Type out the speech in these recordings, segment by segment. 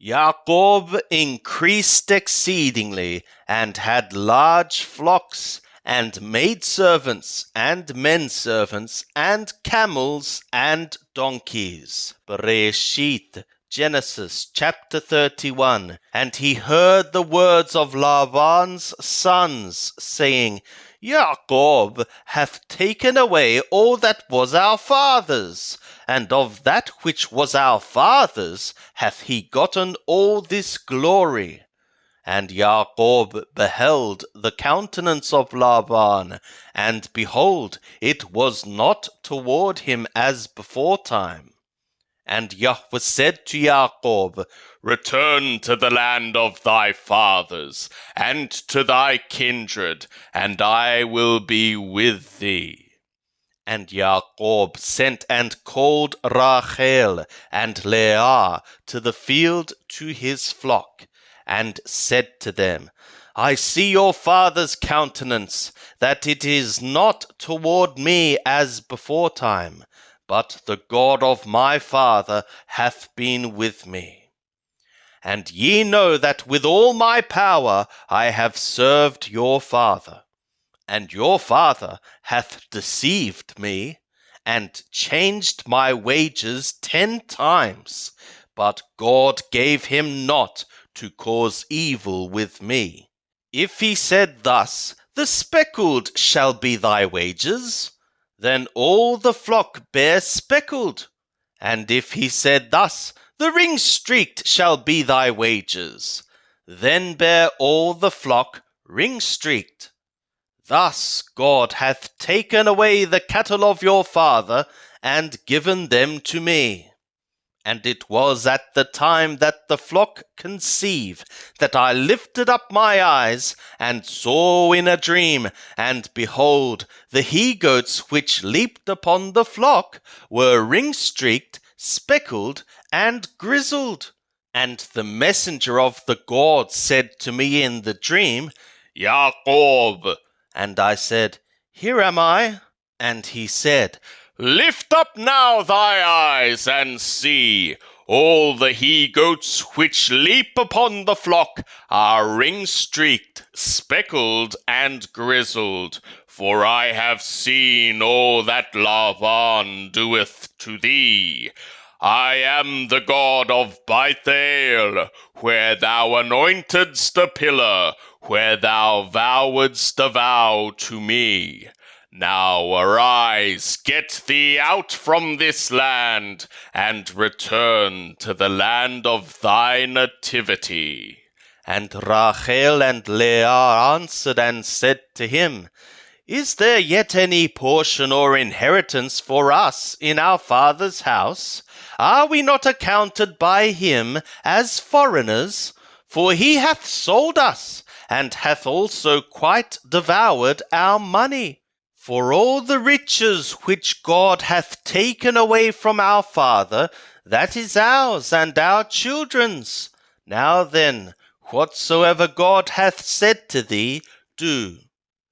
Jacob increased exceedingly, and had large flocks, and maidservants, and menservants, and camels, and donkeys. Bereshit, Genesis chapter 31. And he heard the words of Laban's sons, saying, Jacob hath taken away all that was our father's, and of that which was our father's hath he gotten all this glory. And Jacob beheld the countenance of Laban, and behold, it was not toward him as beforetime. And Yahweh said to Jacob, Return to the land of thy fathers, and to thy kindred, and I will be with thee. And Jacob sent and called Rachel and Leah to the field to his flock, and said to them, I see your father's countenance, that it is not toward me as beforetime, but the God of my father hath been with me. And ye know that with all my power I have served your father. And your father hath deceived me, and changed my wages 10 times, but God gave him not to cause evil with me. If he said thus, The speckled shall be thy wages, then all the flock bear speckled. And if he said thus, The ring-streaked shall be thy wages, then bear all the flock ring-streaked. Thus God hath taken away the cattle of your father, and given them to me. And it was at the time that the flock conceived, that I lifted up my eyes, and saw in a dream, and behold, the he-goats which leaped upon the flock were ring-streaked, speckled, and grizzled. And the messenger of the God said to me in the dream, Jacob. And I said, Here am I. And he said, Lift up now thy eyes, and see, all the he-goats which leap upon the flock are ring-streaked, speckled, and grizzled. For I have seen all that Laban doeth to thee. I am the God of Bethel, where thou anointedst a pillar, where thou vowedst a vow to me. Now arise, get thee out from this land, and return to the land of thy nativity. And Rachel and Leah answered and said to him, Is there yet any portion or inheritance for us in our father's house? Are we not accounted by him as foreigners? For he hath sold us, and hath also quite devoured our money. For all the riches which God hath taken away from our father, that is ours and our children's. Now then, whatsoever God hath said to thee, do.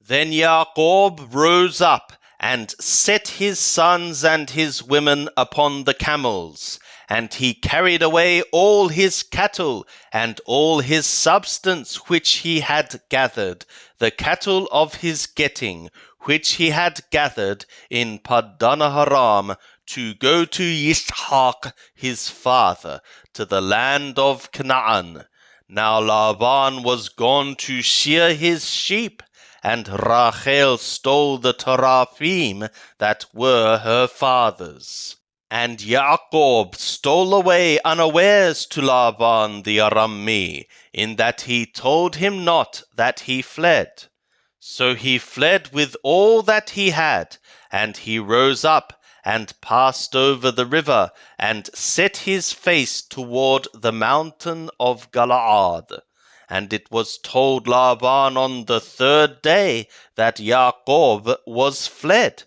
Then Jacob rose up, and set his sons and his women upon the camels, and he carried away all his cattle, and all his substance which he had gathered, the cattle of his getting, which he had gathered in Padanaharam, to go to Yishak his father, to the land of Canaan. Now Laban was gone to shear his sheep, and Rachel stole the teraphim that were her father's. And Jacob stole away unawares to Laban the Aramean, in that he told him not that he fled. So he fled with all that he had, and he rose up, and passed over the river, and set his face toward the mountain of Galaad. And it was told Laban on the 3rd day that Jacob was fled.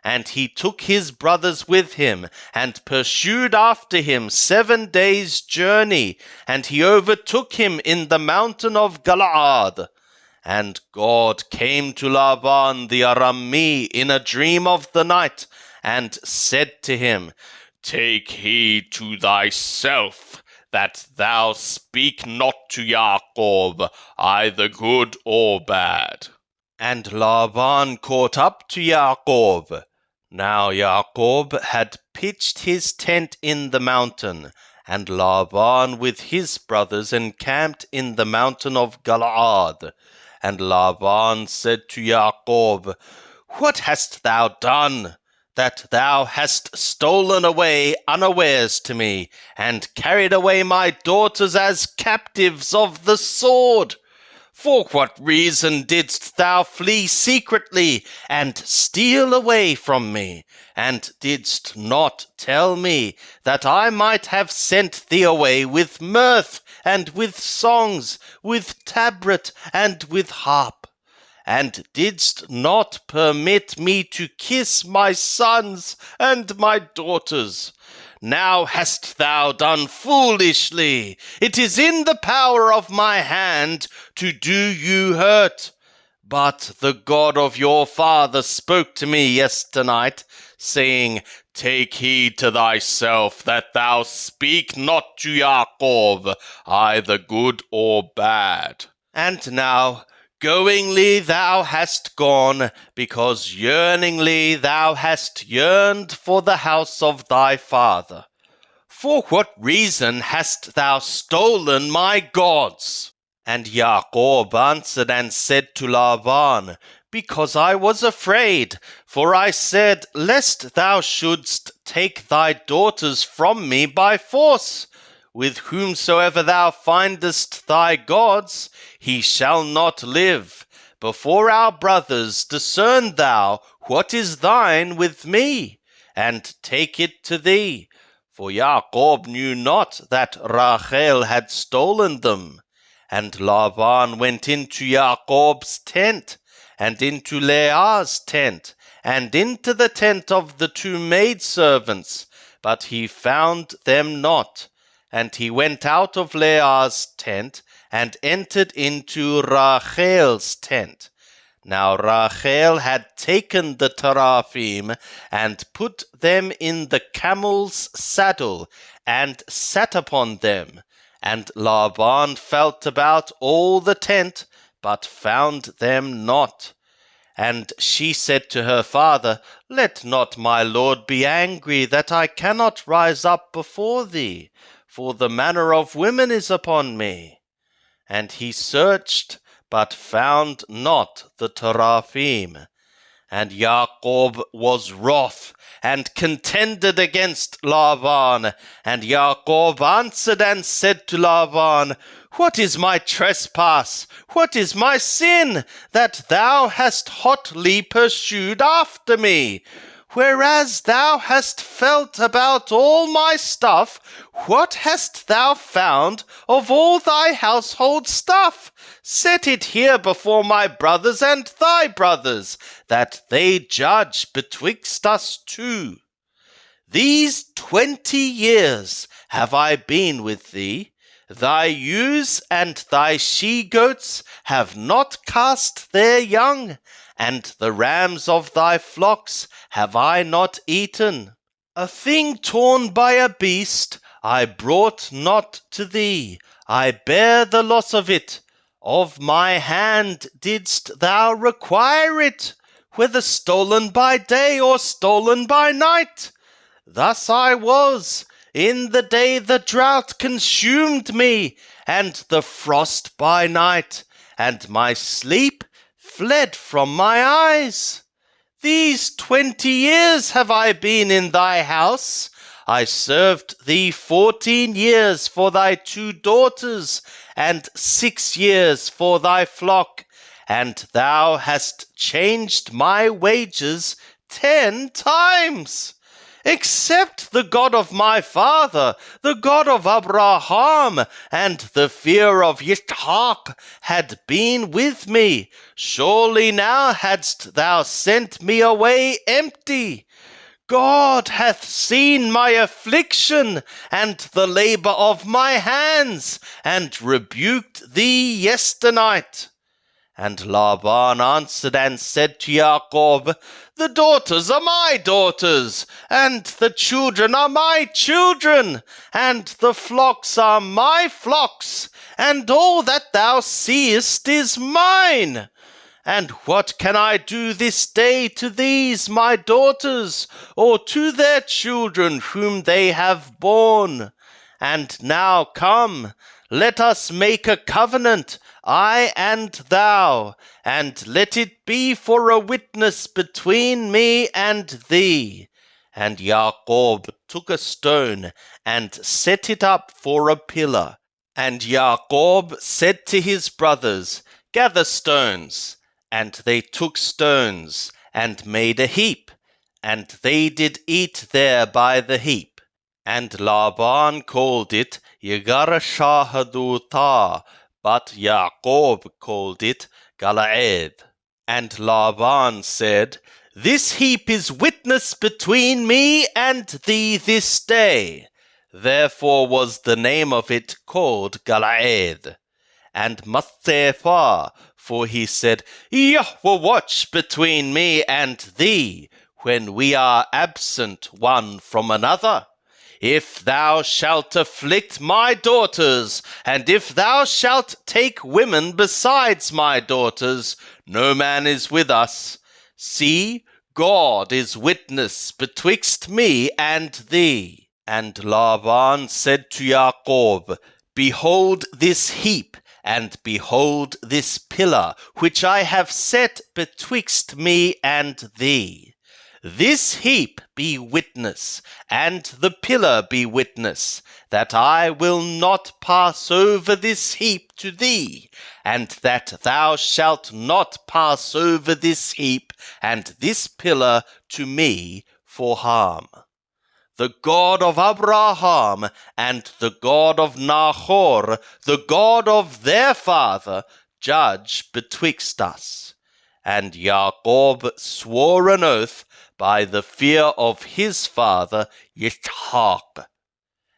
And he took his brothers with him, and pursued after him 7 days' journey, and he overtook him in the mountain of Galaad. And God came to Laban the Aramean in a dream of the night, and said to him, Take heed to thyself, that thou speak not to Jacob, either good or bad. And Laban caught up to Jacob. Now Jacob had pitched his tent in the mountain, and Laban with his brothers encamped in the mountain of Galaad. And Laban said to Jacob, What hast thou done, that thou hast stolen away unawares to me, and carried away my daughters as captives of the sword? For what reason didst thou flee secretly, and steal away from me, and didst not tell me, that I might have sent thee away with mirth, and with songs, with tabret, and with harp? And didst not permit me to kiss my sons and my daughters? Now hast thou done foolishly. It is in the power of my hand to do you hurt. But the God of your father spoke to me yesternight, saying, Take heed to thyself that thou speak not to Jacob, either good or bad. And now, goingly thou hast gone, because yearningly thou hast yearned for the house of thy father. For what reason hast thou stolen my gods? And Jacob answered and said to Laban, Because I was afraid, for I said, Lest thou shouldst take thy daughters from me by force. With whomsoever thou findest thy gods, he shall not live. Before our brothers discern thou what is thine with me, and take it to thee. For Jacob knew not that Rachel had stolen them. And Laban went into Jacob's tent, and into Leah's tent, and into the tent of the two maidservants, but he found them not. And he went out of Leah's tent, and entered into Rachel's tent. Now Rachel had taken the teraphim, and put them in the camel's saddle, and sat upon them. And Laban felt about all the tent, but found them not. And she said to her father, Let not my lord be angry, that I cannot rise up before thee, for the manner of women is upon me. And he searched, but found not the teraphim. And Jacob was wroth, and contended against Laban. And Jacob answered and said to Laban, What is my trespass? What is my sin, that thou hast hotly pursued after me? Whereas thou hast felt about all my stuff, what hast thou found of all thy household stuff? Set it here before my brothers and thy brothers, that they judge betwixt us two. These 20 years have I been with thee. Thy ewes and thy she-goats have not cast their young, and the rams of thy flocks have I not eaten. A thing torn by a beast I brought not to thee. I bear the loss of it. Of my hand didst thou require it, whether stolen by day or stolen by night? Thus I was, in the day the drought consumed me, and the frost by night, and my sleep fled from my eyes. These 20 years have I been in thy house. I served thee 14 years for thy 2 daughters, and 6 years for thy flock, and thou hast changed my wages 10 times. Except the God of my father, the God of Abraham, and the fear of Yitzhak had been with me, surely now hadst thou sent me away empty. God hath seen my affliction and the labor of my hands, and rebuked thee yesternight. And Laban answered and said to Jacob, The daughters are my daughters, and the children are my children, and the flocks are my flocks, and all that thou seest is mine. And what can I do this day to these my daughters, or to their children whom they have borne? And now come, let us make a covenant, I and thou, and let it be for a witness between me and thee. And Jacob took a stone and set it up for a pillar. And Jacob said to his brothers, Gather stones. And they took stones, and made a heap, and they did eat there by the heap. And Laban called it Yegar-shahadutah, but Jacob called it Galaad. And Laban said, This heap is witness between me and thee this day. Therefore was the name of it called Galaad. And Mastepha, for he said, Yahweh watch between me and thee, when we are absent one from another. If thou shalt afflict my daughters, and if thou shalt take women besides my daughters, no man is with us. See, God is witness betwixt me and thee. And Laban said to Jacob, Behold this heap, and behold this pillar, which I have set betwixt me and thee. This heap be witness, and the pillar be witness, that I will not pass over this heap to thee, and that thou shalt not pass over this heap and this pillar to me for harm. The God of Abraham and the God of Nahor, the God of their father, judge betwixt us. And Jacob swore an oath by the fear of his father Yitzhak.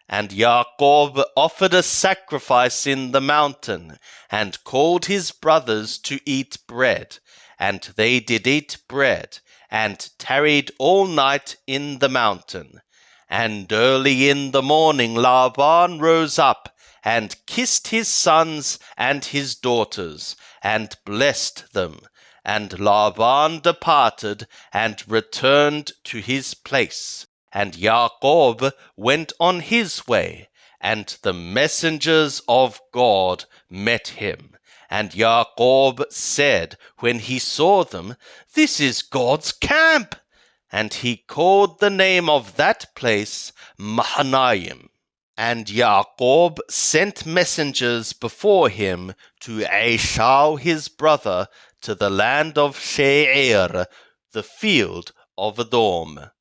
And Jacob offered a sacrifice in the mountain, and called his brothers to eat bread. And they did eat bread, and tarried all night in the mountain. And early in the morning Laban rose up, and kissed his sons and his daughters, and blessed them. And Laban departed, and returned to his place. And Jacob went on his way, and the messengers of God met him. And Jacob said, when he saw them, This is God's camp. And he called the name of that place Mahanaim. And Jacob sent messengers before him to Esau his brother, to the land of Seir, the field of Edom.